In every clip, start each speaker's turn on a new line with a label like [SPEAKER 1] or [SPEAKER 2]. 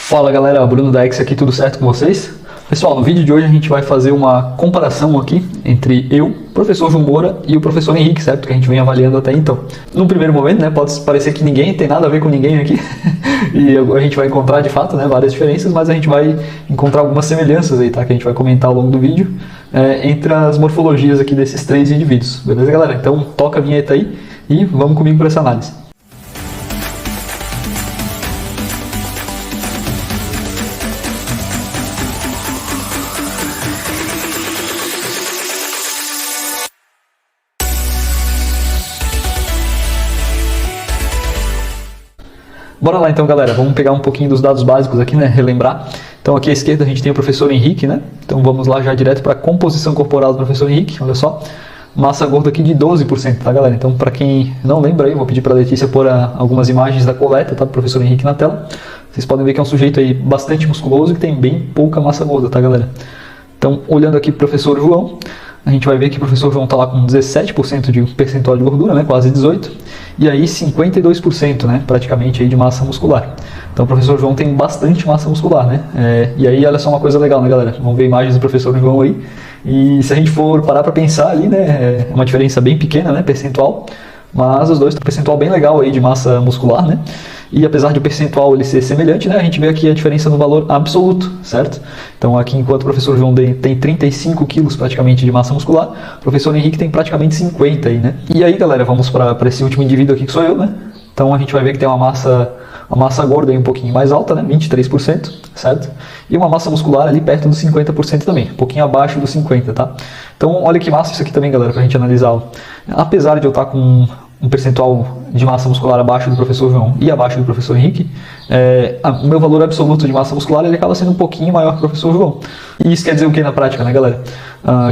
[SPEAKER 1] Fala galera, Bruno da X aqui, tudo certo com vocês? Pessoal, no vídeo de hoje a gente vai fazer uma comparação aqui entre eu, professor João Moura e o professor Henrique, certo? Que a gente vem avaliando até então. Num primeiro momento, né, pode parecer que ninguém tem nada a ver com ninguém aqui e a gente vai encontrar de fato, né, várias diferenças, mas a gente vai encontrar algumas semelhanças aí, tá? Que a gente vai comentar ao longo do vídeo entre as morfologias aqui desses três indivíduos, beleza galera? Então toca a vinheta aí e vamos comigo para essa análise. Bora lá então galera, vamos pegar um pouquinho dos dados básicos aqui, né, relembrar. Então aqui à esquerda a gente tem o professor Henrique, né, então vamos lá já direto para a composição corporal do professor Henrique, olha só. Massa gorda aqui de 12%, tá galera? Então para quem não lembra aí, eu vou pedir para a Letícia pôr algumas imagens da coleta, tá, do professor Henrique na tela. Vocês podem ver que é um sujeito aí bastante musculoso e que tem bem pouca massa gorda, tá galera? Então olhando aqui para o professor João, a gente vai ver que o professor João está lá com 17% de percentual de gordura, né, quase 18%, e aí 52%, né, praticamente aí de massa muscular. Então o professor João tem bastante massa muscular, né, e aí olha só uma coisa legal, né galera, vamos ver imagens do professor João aí, e se a gente for parar para pensar ali, né, é uma diferença bem pequena, né, percentual, mas os dois têm um percentual bem legal aí de massa muscular, né? E apesar de o percentual ele ser semelhante, né, a gente vê aqui a diferença no valor absoluto, certo? Então aqui enquanto o professor João tem 35 quilos praticamente de massa muscular, o professor Henrique tem praticamente 50 aí, né? E aí galera, vamos para esse último indivíduo aqui que sou eu, né? Então a gente vai ver que tem uma massa gorda aí um pouquinho mais alta, né, 23%, certo? E uma massa muscular ali perto dos 50% também, um pouquinho abaixo dos 50%, tá? Então olha que massa isso aqui também galera, pra gente analisar. Apesar de eu estar com um percentual de massa muscular abaixo do professor João e abaixo do professor Henrique, o meu valor absoluto de massa muscular ele acaba sendo um pouquinho maior que o professor João. E isso quer dizer o que na prática, né galera?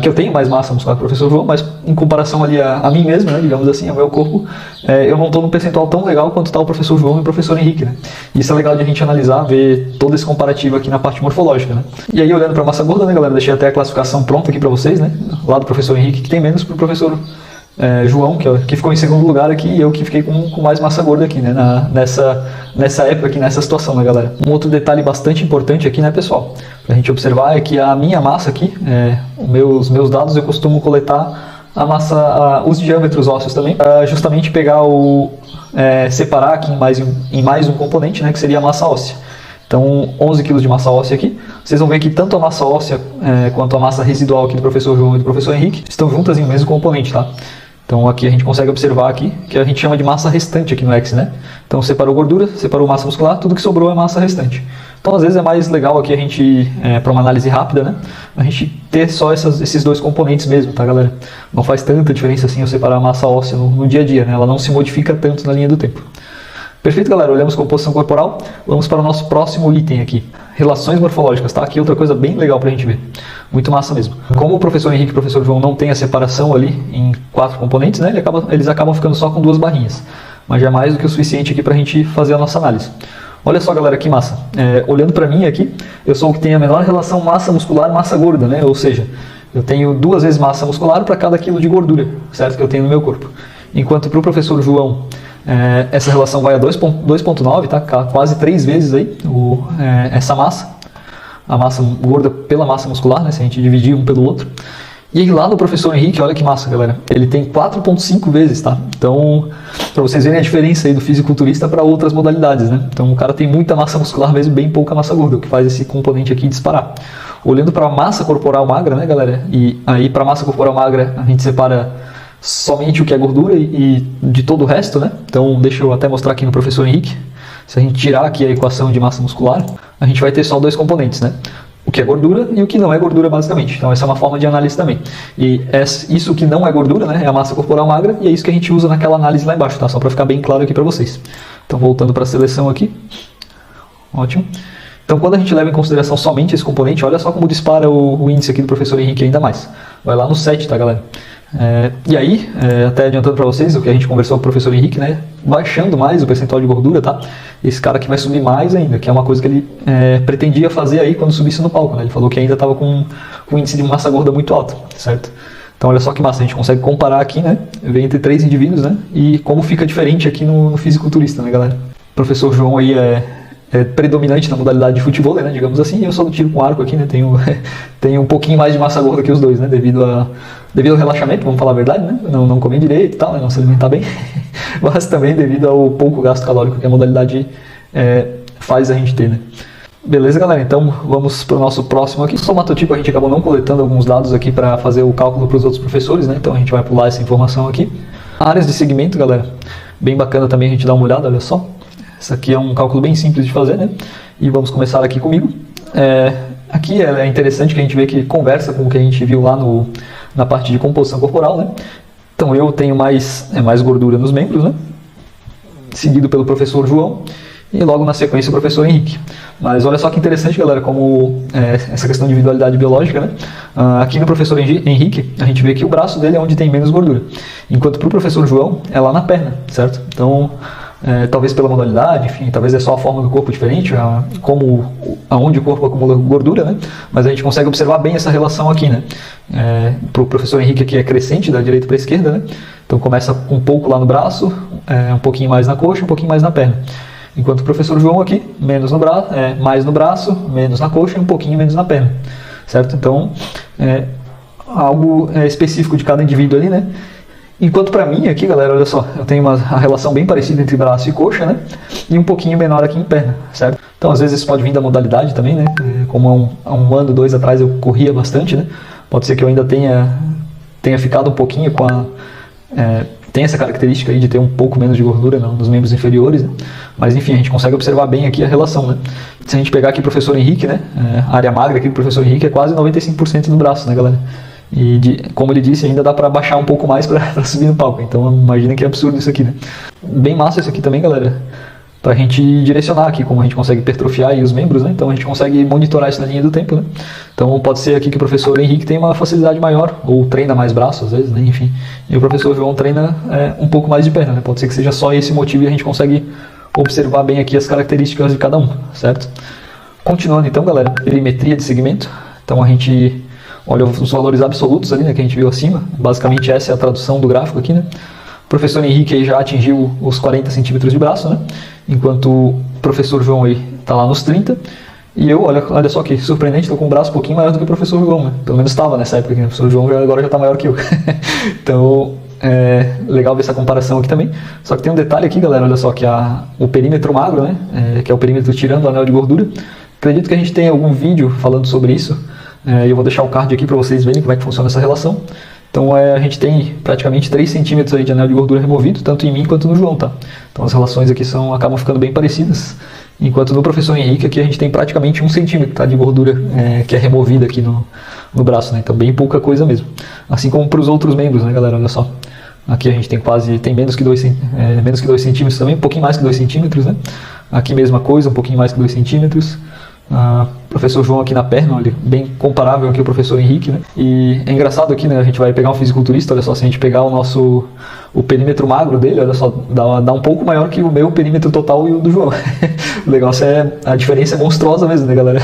[SPEAKER 1] Que eu tenho mais massa muscular que o professor João, mas em comparação ali a mim mesmo, né, digamos assim, ao meu corpo, eu não estou num percentual tão legal quanto está o professor João e o professor Henrique, né? E isso é legal de a gente analisar, ver todo esse comparativo aqui na parte morfológica, né? E aí olhando para a massa gorda, né galera, deixei até a classificação pronta aqui para vocês, né? Lá do professor Henrique, que tem menos para o professor João, que ficou em segundo lugar aqui, e eu que fiquei com mais massa gorda aqui, né, nessa época aqui, nessa situação, né, galera. Um outro detalhe bastante importante aqui, né, pessoal, pra gente observar é que a minha massa aqui, os meus dados, eu costumo coletar a massa, os diâmetros ósseos também, para justamente pegar separar aqui em mais um componente, né, que seria a massa óssea. Então, 11 kg de massa óssea aqui. Vocês vão ver que tanto a massa óssea quanto a massa residual aqui do professor João e do professor Henrique estão juntas em um mesmo componente, tá? Então aqui a gente consegue observar aqui que a gente chama de massa restante aqui no X, né? Então separou gordura, separou massa muscular, tudo que sobrou é massa restante. Então às vezes é mais legal aqui a gente, para uma análise rápida, né? A gente ter só esses dois componentes mesmo, tá galera? Não faz tanta diferença assim eu separar a massa óssea no dia a dia, né? Ela não se modifica tanto na linha do tempo. Perfeito, galera, olhamos composição corporal, vamos para o nosso próximo item aqui, relações morfológicas, tá? Aqui outra coisa bem legal pra gente ver, muito massa mesmo. Como o professor Henrique e o professor João não tem a separação ali em 4 componentes, né, eles acabam ficando só com 2 barrinhas, mas já é mais do que o suficiente aqui pra gente fazer a nossa análise. Olha só galera, que massa, olhando pra mim aqui, eu sou o que tem a menor relação massa muscular-massa gorda, né, ou seja, eu tenho 2 vezes massa muscular para cada quilo de gordura, certo, que eu tenho no meu corpo. Enquanto para o professor João, essa relação vai a 2,9, tá? Quase 3 vezes aí essa massa, a massa gorda pela massa muscular, né? Se a gente dividir um pelo outro. E aí lá no professor Henrique, olha que massa galera, ele tem 4,5 vezes, tá? Então, para vocês verem a diferença aí do fisiculturista para outras modalidades, né? Então o cara tem muita massa muscular, mesmo bem pouca massa gorda, o que faz esse componente aqui disparar. Olhando para a massa corporal magra, né galera, e aí para a massa corporal magra a gente separa somente o que é gordura e de todo o resto, né? Então deixa eu até mostrar aqui no professor Henrique. Se a gente tirar aqui a equação de massa muscular, a gente vai ter só 2 componentes, né? O que é gordura e o que não é gordura, basicamente. Então essa é uma forma de análise também. E isso que não é gordura, né, é a massa corporal magra, e é isso que a gente usa naquela análise lá embaixo, tá? Só para ficar bem claro aqui para vocês. Então voltando para a seleção aqui. Ótimo. Então quando a gente leva em consideração somente esse componente, olha só como dispara o índice aqui do professor Henrique ainda mais. Vai lá no 7, tá galera? E aí, até adiantando para vocês o que a gente conversou com o professor Henrique, né, baixando mais o percentual de gordura, tá? Esse cara aqui vai subir mais ainda, que é uma coisa que ele pretendia fazer aí quando subisse no palco, né? Ele falou que ainda estava com um índice de massa gorda muito alto, certo? Então olha só que massa, a gente consegue comparar aqui, né, ver entre 3 indivíduos, né, e como fica diferente aqui no fisiculturista, né galera? O professor João aí predominante na modalidade de futebol, né, digamos assim, e eu sou do tiro com arco aqui, né, tenho um pouquinho mais de massa gorda que os dois, né, devido ao relaxamento, vamos falar a verdade, né, não comer direito e tal, né, não se alimentar bem, mas também devido ao pouco gasto calórico que a modalidade faz a gente ter, né. Beleza, galera, então vamos para o nosso próximo aqui. Somatotipo a gente acabou não coletando alguns dados aqui para fazer o cálculo para os outros professores, né, então a gente vai pular essa informação aqui. Áreas de segmento, galera, bem bacana também a gente dar uma olhada, olha só. Isso aqui é um cálculo bem simples de fazer, né? E vamos começar aqui comigo. Aqui é interessante que a gente vê que conversa com o que a gente viu lá na parte de composição corporal, né? Então eu tenho mais gordura nos membros, né? Seguido pelo professor João e logo na sequência o professor Henrique. Mas olha só que interessante, galera, como essa questão de individualidade biológica, né? Aqui no professor Henrique, a gente vê que o braço dele é onde tem menos gordura, enquanto para o professor João é lá na perna, certo? Então, talvez pela modalidade, enfim, talvez é só a forma do corpo diferente, aonde o corpo acumula gordura, né? Mas a gente consegue observar bem essa relação aqui, né? Para o professor Henrique aqui é crescente da direita para a esquerda, né? Então começa um pouco lá no braço, um pouquinho mais na coxa, um pouquinho mais na perna. Enquanto o professor João aqui, mais no braço, menos na coxa e um pouquinho menos na perna, certo? Então, algo específico de cada indivíduo ali, né? Enquanto para mim aqui, galera, olha só, eu tenho uma relação bem parecida entre braço e coxa, né? E um pouquinho menor aqui em perna, certo? Então, às vezes isso pode vir da modalidade também, né? Como há um ano, 2 atrás eu corria bastante, né? Pode ser que eu ainda tenha ficado um pouquinho com tem essa característica aí de ter um pouco menos de gordura nos membros inferiores, né? Mas enfim, a gente consegue observar bem aqui a relação, né? Se a gente pegar aqui o professor Henrique, né? A área magra aqui do professor Henrique é quase 95% no braço, né, galera? E como ele disse, ainda dá para baixar um pouco mais para subir no palco. Então imagina que absurdo isso aqui, né? Bem massa isso aqui também, galera, para a gente direcionar aqui como a gente consegue hipertrofiar aí os membros, né? Então a gente consegue monitorar isso na linha do tempo, né? Então pode ser aqui que o professor Henrique tem uma facilidade maior, ou treina mais braço às vezes, né? Enfim. E o professor João treina um pouco mais de perna, né? Pode ser que seja só esse motivo e a gente consegue observar bem aqui as características de cada um, certo? Continuando então, galera, perimetria de segmento. Então a gente olha os valores absolutos ali, né, que a gente viu acima. Basicamente essa é a tradução do gráfico aqui, né? O professor Henrique aí já atingiu os 40 centímetros de braço, né? Enquanto o professor João aí está lá nos 30. E eu, olha só que surpreendente, estou com um braço um pouquinho maior do que o professor João, né? Pelo menos estava nessa época aqui, né? O professor João agora já está maior que eu. Então, legal ver essa comparação aqui também. Só que tem um detalhe aqui, galera, olha só, que o perímetro magro, né? Que é o perímetro tirando o anel de gordura. Acredito que a gente tem algum vídeo falando sobre isso. Eu vou deixar o card aqui para vocês verem como é que funciona essa relação. Então a gente tem praticamente 3 centímetros aí de anel de gordura removido, tanto em mim quanto no João, tá? Então as relações aqui acabam ficando bem parecidas. Enquanto no professor Henrique aqui a gente tem praticamente 1 centímetro, tá, de gordura que é removida aqui no braço, né? Então bem pouca coisa mesmo. Assim como para os outros membros, né, galera? Olha só. Aqui a gente tem menos que 2 centímetros também, um pouquinho mais que 2 centímetros, né? Aqui mesma coisa, um pouquinho mais que 2 centímetros. Professor João aqui na perna, olha, bem comparável aqui ao professor Henrique, né? E é engraçado aqui, né? A gente vai pegar um fisiculturista, olha só, se a gente pegar o perímetro magro dele, olha só, dá um pouco maior que o meu perímetro total e o do João. O negócio a diferença é monstruosa mesmo, né, galera?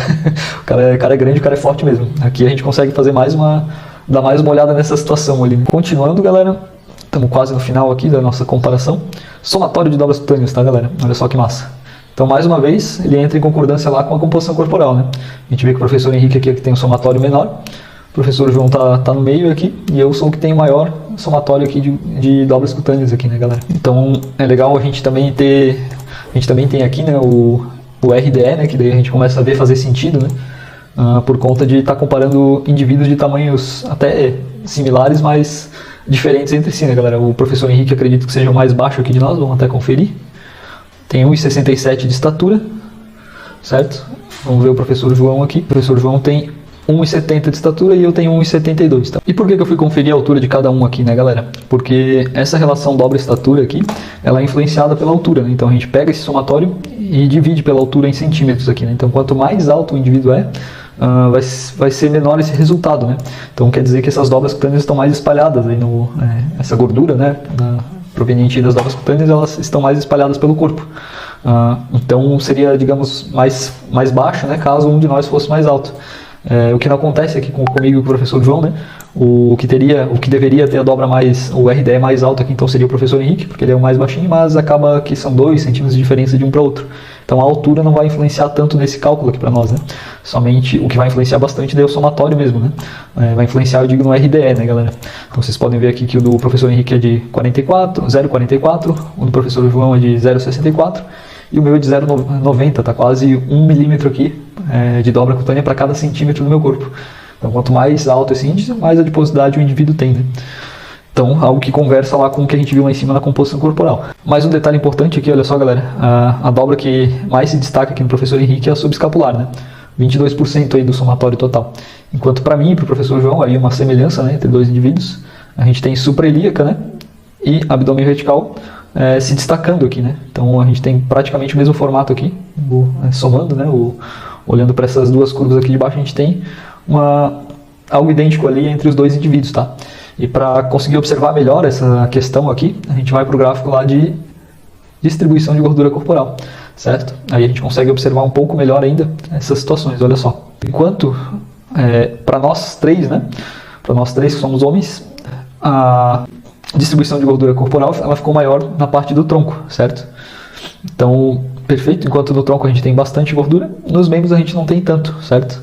[SPEAKER 1] O cara é grande, o cara é forte mesmo. Aqui a gente consegue fazer dar mais uma olhada nessa situação ali. Continuando, galera, estamos quase no final aqui da nossa comparação. Somatório de dobras cutâneas, tá, galera? Olha só que massa. Então, mais uma vez, ele entra em concordância lá com a composição corporal, né? A gente vê que o professor Henrique aqui tem um somatório menor, o professor João tá no meio aqui, e eu sou o que tem o maior somatório aqui de dobras cutâneas aqui, né, galera? Então, é legal a gente também tem aqui, né, o RDE, né, que daí a gente começa a ver fazer sentido, né? Por conta de estar comparando indivíduos de tamanhos até similares, mas diferentes entre si, né, galera? O professor Henrique acredito que seja o mais baixo aqui de nós, vamos até conferir. Tem 1,67 de estatura, certo? Vamos ver o professor João aqui. O professor João tem 1,70 de estatura e eu tenho 1,72, tá? E por que eu fui conferir a altura de cada um aqui, né, galera? Porque essa relação dobra-estatura aqui, ela é influenciada pela altura, né? Então a gente pega esse somatório e divide pela altura em centímetros aqui, né? Então quanto mais alto o indivíduo vai ser menor esse resultado, né? Então quer dizer que essas dobras cutâneas estão mais espalhadas aí essa gordura, né? Proveniente das dobras cutâneas, elas estão mais espalhadas pelo corpo. Então seria, digamos, mais baixo, né, caso um de nós fosse mais alto. O que não acontece aqui comigo e com o professor João, né? O que deveria ter a dobra o RDE mais alto aqui, então seria o professor Henrique, porque ele é o mais baixinho, mas acaba que são 2 centímetros de diferença de um para outro. Então a altura não vai influenciar tanto nesse cálculo aqui para nós, né? Somente o que vai influenciar bastante daí é o somatório mesmo, né? Vai influenciar, eu digo, no RDE, né, galera? Então vocês podem ver aqui que o do professor Henrique é de 44, 0,44, o do professor João é de 0,64 e o meu é de 0,90, tá quase 1 milímetro aqui de dobra cutânea para cada centímetro do meu corpo. Então quanto mais alto esse índice, mais adiposidade o indivíduo tem, né? Então, algo que conversa lá com o que a gente viu lá em cima na composição corporal. Mais um detalhe importante aqui, olha só, galera. A dobra que mais se destaca aqui no professor Henrique é a subescapular, né? 22% aí do somatório total. Enquanto para mim e para o professor João, aí uma semelhança, né, entre dois indivíduos, a gente tem suprailíaca, né, e abdômen vertical se destacando aqui, né? Então, a gente tem praticamente o mesmo formato aqui, somando, né, olhando para essas duas curvas aqui de baixo, a gente tem algo idêntico ali entre os dois indivíduos, tá? E para conseguir observar melhor essa questão aqui, a gente vai para o gráfico lá de distribuição de gordura corporal, certo? Aí a gente consegue observar um pouco melhor ainda essas situações, olha só. Enquanto, para nós três, né? Para nós três que somos homens, a distribuição de gordura corporal ela ficou maior na parte do tronco, certo? Então, perfeito, enquanto no tronco a gente tem bastante gordura, nos membros a gente não tem tanto, certo?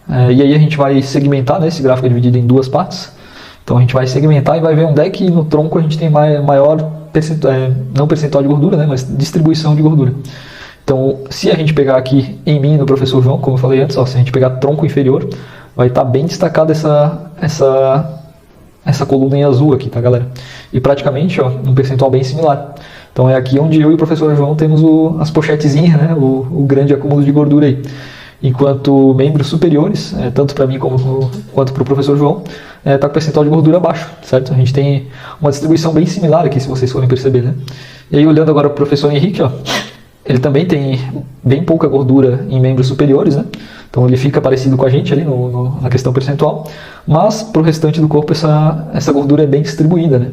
[SPEAKER 1] E aí a gente vai segmentar, né? Esse gráfico é dividido em duas partes. Então a gente vai segmentar e vai ver onde é que no tronco a gente tem maior percentual, não percentual de gordura, né, mas distribuição de gordura. Então, se a gente pegar aqui em mim, no professor João, como eu falei antes, ó, se a gente pegar tronco inferior, vai estar bem destacada essa coluna em azul aqui, tá, galera? E praticamente, ó, um percentual bem similar. Então é aqui onde eu e o professor João temos as pochetezinhas, né, o grande acúmulo de gordura aí. Enquanto membros superiores, tanto para mim quanto para o professor João, está com percentual de gordura baixo, certo? A gente tem uma distribuição bem similar aqui, se vocês forem perceber, né? E aí, olhando agora para o professor Henrique, ó, ele também tem bem pouca gordura em membros superiores, né? Então ele fica parecido com a gente ali na questão percentual, mas para o restante do corpo essa gordura é bem distribuída, né?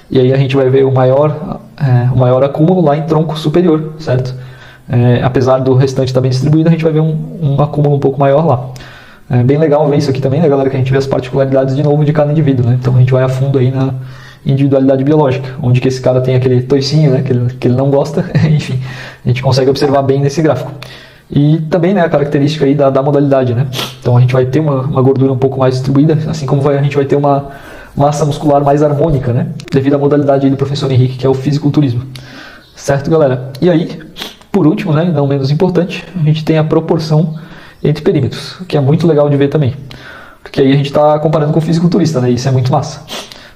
[SPEAKER 1] E aí a gente vai ver o maior acúmulo lá em tronco superior, certo? Apesar do restante estar bem distribuído, a gente vai ver um acúmulo um pouco maior lá. É bem legal ver isso aqui também, né, galera, que a gente vê as particularidades de novo de cada indivíduo, né? Então a gente vai a fundo aí na individualidade biológica, onde que esse cara tem aquele toicinho, né, que ele não gosta, enfim, a gente consegue observar bem nesse gráfico. E também, né, a característica aí da modalidade, né? Então a gente vai ter uma gordura um pouco mais distribuída, assim como a gente vai ter uma massa muscular mais harmônica, né? Devido à modalidade aí do professor Henrique, que é o fisiculturismo. Certo, galera? E aí, por último, né, não menos importante, a gente tem a proporção entre perímetros, que é muito legal de ver também. Porque aí a gente está comparando com o fisiculturista, né? Isso é muito massa.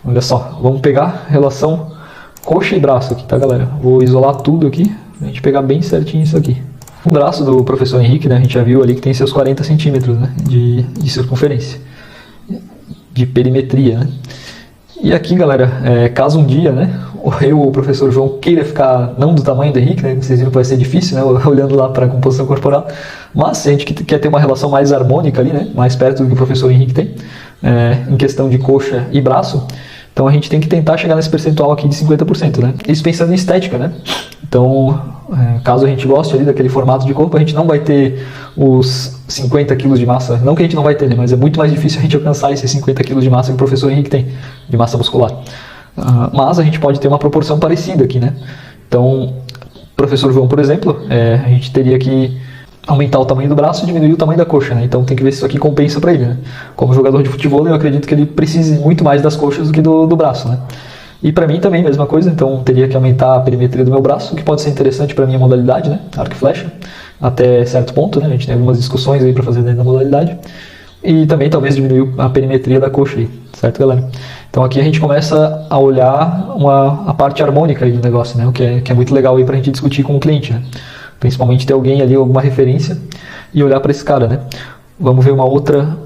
[SPEAKER 1] Olha só, vamos pegar relação coxa e braço aqui, tá, galera? Vou isolar tudo aqui, pra gente pegar bem certinho isso aqui. O braço do professor Henrique, né, a gente já viu ali que tem seus 40 centímetros, né, de circunferência, de perimetria, né? E aqui, galera, caso um dia, né, eu ou o professor João queira ficar não do tamanho do Henrique, né, vocês viram que vai ser difícil, né, olhando lá para a composição corporal, mas se a gente quer ter uma relação mais harmônica ali, né, mais perto do que o professor Henrique tem, em questão de coxa e braço, então a gente tem que tentar chegar nesse percentual aqui de 50%, né? Isso pensando em estética, né? Então, caso a gente goste ali daquele formato de corpo, a gente não vai ter os 50 kg de massa, não que a gente não vai ter, né? Mas é muito mais difícil a gente alcançar esses 50 kg de massa que o professor Henrique tem, de massa muscular. Mas a gente pode ter uma proporção parecida aqui, né? Então, professor João, por exemplo, a gente teria que aumentar o tamanho do braço e diminuir o tamanho da coxa, né? Então tem que ver se isso aqui compensa para ele, né? Como jogador de futebol, eu acredito que ele precise muito mais das coxas do que do braço, né? E para mim também, mesma coisa, então teria que aumentar a perimetria do meu braço, o que pode ser interessante para minha modalidade, né? Arco e flecha, até certo ponto, né? A gente tem algumas discussões aí para fazer dentro da modalidade. E também talvez diminuir a perimetria da coxa aí, certo, galera? Então aqui a gente começa a olhar a parte harmônica aí do negócio, né? O que é muito legal aí para a gente discutir com o cliente, né? Principalmente ter alguém ali, alguma referência e olhar para esse cara, né? Vamos ver uma outra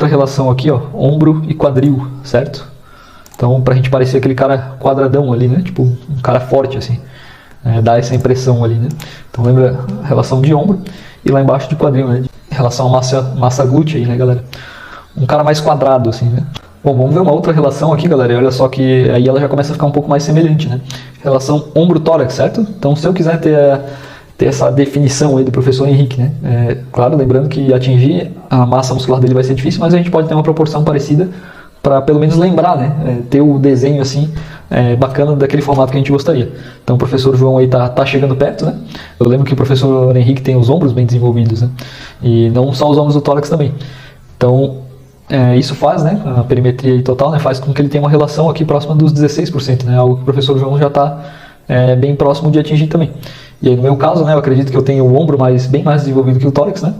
[SPEAKER 1] relação aqui, ó, ombro e quadril, certo? Então, pra gente parecer aquele cara quadradão ali, né? Tipo, um cara forte, assim. Dá essa impressão ali, né? Então, lembra a relação de ombro e lá embaixo de quadril, né? Em relação à massa glútea aí, né, galera? Um cara mais quadrado, assim, né? Bom, vamos ver uma outra relação aqui, galera. Olha só que aí ela já começa a ficar um pouco mais semelhante, né? Relação ombro-tórax, certo? Então, se eu quiser ter essa definição aí do professor Henrique, né? Claro, lembrando que atingir a massa muscular dele vai ser difícil, mas a gente pode ter uma proporção parecida para pelo menos lembrar, né? Ter o desenho assim bacana daquele formato que a gente gostaria. Então o professor João aí tá chegando perto, né? Eu lembro que o professor Henrique tem os ombros bem desenvolvidos, né? E não só os ombros do tórax também. Então isso faz, né, a perimetria aí total, né, faz com que ele tenha uma relação aqui próxima dos 16%, né, algo que o professor João já está bem próximo de atingir também. E aí no meu caso, né, eu acredito que eu tenho o ombro bem mais desenvolvido que o tórax, né?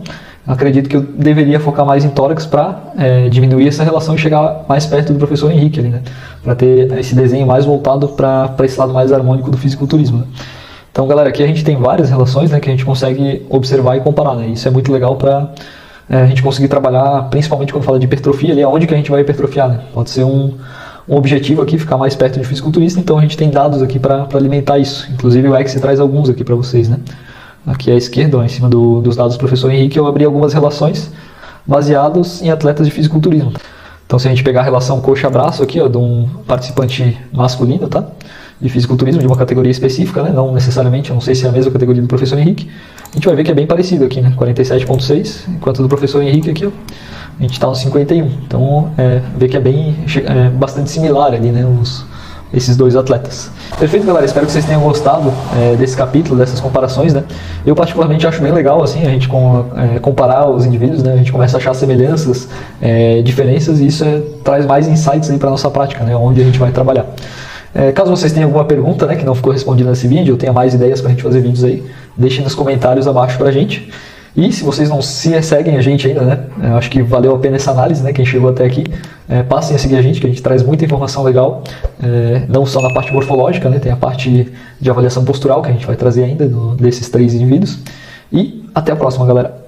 [SPEAKER 1] Acredito que eu deveria focar mais em tórax para diminuir essa relação e chegar mais perto do professor Henrique ali, né? Para ter esse desenho mais voltado para esse lado mais harmônico do fisiculturismo, né? Então, galera, aqui a gente tem várias relações, né, que a gente consegue observar e comparar, né? Isso é muito legal para a gente conseguir trabalhar, principalmente quando fala de hipertrofia, ali aonde que a gente vai hipertrofiar, né? Pode ser um objetivo aqui, ficar mais perto de fisiculturista, então a gente tem dados aqui para alimentar isso. Inclusive o X traz alguns aqui para vocês, né? Aqui à esquerda, ó, em cima dos dados do professor Henrique, eu abri algumas relações baseadas em atletas de fisiculturismo. Então, se a gente pegar a relação coxa-braço aqui, ó, de um participante masculino, tá? De fisiculturismo, de uma categoria específica, né? Não necessariamente, eu não sei se é a mesma categoria do professor Henrique, a gente vai ver que é bem parecido aqui, né? 47,6, enquanto do professor Henrique aqui, ó, a gente está no 51. Então, vê que é bastante similar ali, né? Esses dois atletas. Perfeito, galera, espero que vocês tenham gostado desse capítulo, dessas comparações, né? Eu particularmente acho bem legal, assim, a gente comparar os indivíduos, né? A gente começa a achar semelhanças, diferenças, e isso traz mais insights aí para nossa prática, né? Onde a gente vai trabalhar. Caso vocês tenham alguma pergunta, né, que não ficou respondida nesse vídeo, ou tenha mais ideias para a gente fazer vídeos aí, deixem nos comentários abaixo pra gente. E se vocês não seguem a gente ainda, né, eu acho que valeu a pena essa análise, né, quem chegou até aqui, passem a seguir a gente, que a gente traz muita informação legal, não só na parte morfológica, né, tem a parte de avaliação postural que a gente vai trazer ainda desses 3 indivíduos. E até a próxima, galera.